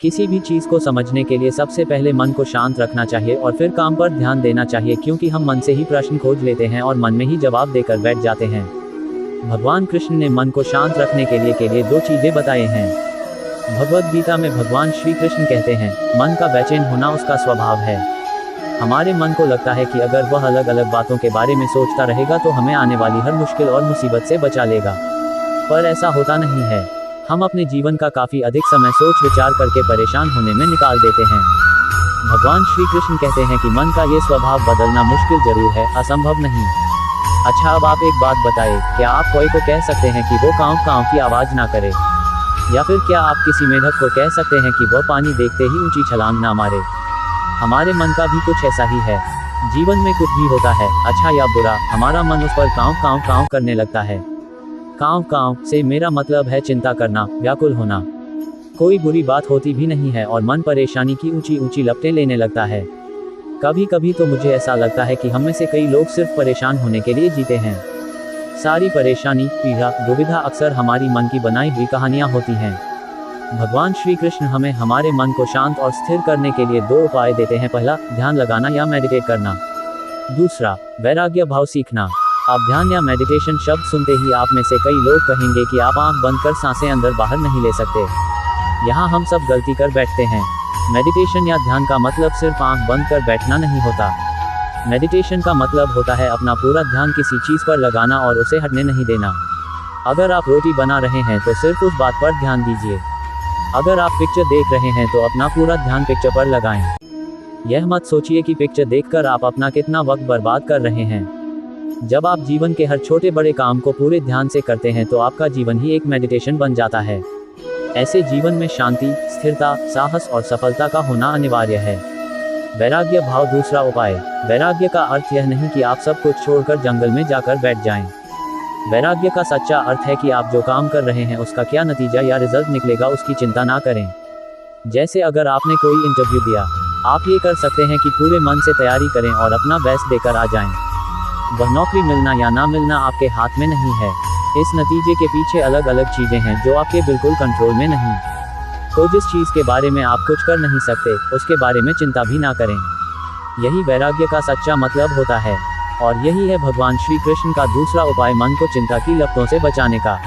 किसी भी चीज़ को समझने के लिए सबसे पहले मन को शांत रखना चाहिए और फिर काम पर ध्यान देना चाहिए, क्योंकि हम मन से ही प्रश्न खोज लेते हैं और मन में ही जवाब देकर बैठ जाते हैं। भगवान कृष्ण ने मन को शांत रखने के लिए दो चीज़ें बताए हैं। भगवद गीता में भगवान श्री कृष्ण कहते हैं, मन का बेचैन होना उसका स्वभाव है। हमारे मन को लगता है कि अगर वह अलग अलग बातों के बारे में सोचता रहेगा तो हमें आने वाली हर मुश्किल और मुसीबत से बचा लेगा, पर ऐसा होता नहीं है। हम अपने जीवन का काफ़ी अधिक समय सोच विचार करके परेशान होने में निकाल देते हैं। भगवान श्री कृष्ण कहते हैं कि मन का ये स्वभाव बदलना मुश्किल जरूर है, असंभव नहीं। अच्छा, अब आप एक बात बताएं, क्या आप कोई को कह सकते हैं कि वो काँव काँव की आवाज़ ना करे? या फिर क्या आप किसी मेढक को कह सकते हैं कि वह पानी देखते ही ऊंची छलांग ना मारे? हमारे मन का भी कुछ ऐसा ही है। जीवन में कुछ भी होता है, अच्छा या बुरा, हमारा मन उस पर काँव काँव काँव करने लगता है। काँव काँव से मेरा मतलब है चिंता करना, व्याकुल होना। कोई बुरी बात होती भी नहीं है और मन परेशानी की ऊंची ऊंची लपटें लेने लगता है। कभी कभी तो मुझे ऐसा लगता है कि हम में से कई लोग सिर्फ परेशान होने के लिए जीते हैं। सारी परेशानी, पीड़ा, दुविधा अक्सर हमारी मन की बनाई हुई कहानियां होती हैं। भगवान श्री कृष्ण हमें हमारे मन को शांत और स्थिर करने के लिए दो उपाय देते हैं। पहला, ध्यान लगाना या मेडिटेट करना। दूसरा, वैराग्य भाव सीखना। आप ध्यान या मेडिटेशन शब्द सुनते ही आप में से कई लोग कहेंगे कि आप आंख बंद कर सांसें अंदर बाहर नहीं ले सकते। यहाँ हम सब गलती कर बैठते हैं। मेडिटेशन या ध्यान का मतलब सिर्फ आंख बंद कर बैठना नहीं होता। मेडिटेशन का मतलब होता है अपना पूरा ध्यान किसी चीज़ पर लगाना और उसे हटने नहीं देना। अगर आप रोटी बना रहे हैं तो सिर्फ उस बात पर ध्यान दीजिए। अगर आप पिक्चर देख रहे हैं तो अपना पूरा ध्यान पिक्चर पर लगाएं। यह मत सोचिए कि पिक्चर देखकर आप अपना कितना वक्त बर्बाद कर रहे हैं। जब आप जीवन के हर छोटे बड़े काम को पूरे ध्यान से करते हैं तो आपका जीवन ही एक मेडिटेशन बन जाता है। ऐसे जीवन में शांति, स्थिरता, साहस और सफलता का होना अनिवार्य है। वैराग्य भाव दूसरा उपाय। वैराग्य का अर्थ यह नहीं कि आप सब कुछ छोड़कर जंगल में जाकर बैठ जाएं। वैराग्य का सच्चा अर्थ है कि आप जो काम कर रहे हैं उसका क्या नतीजा या रिजल्ट निकलेगा उसकी चिंता ना करें। जैसे अगर आपने कोई इंटरव्यू दिया, आप ये कर सकते हैं कि पूरे मन से तैयारी करें और अपना बेस्ट देकर आ जाएं। वह नौकरी मिलना या ना मिलना आपके हाथ में नहीं है। इस नतीजे के पीछे अलग अलग चीजें हैं जो आपके बिल्कुल कंट्रोल में नहीं। तो जिस चीज़ के बारे में आप कुछ कर नहीं सकते, उसके बारे में चिंता भी ना करें। यही वैराग्य का सच्चा मतलब होता है। और यही है भगवान श्री कृष्ण का दूसरा उपाय, मन को चिंता की लपटों से बचाने का।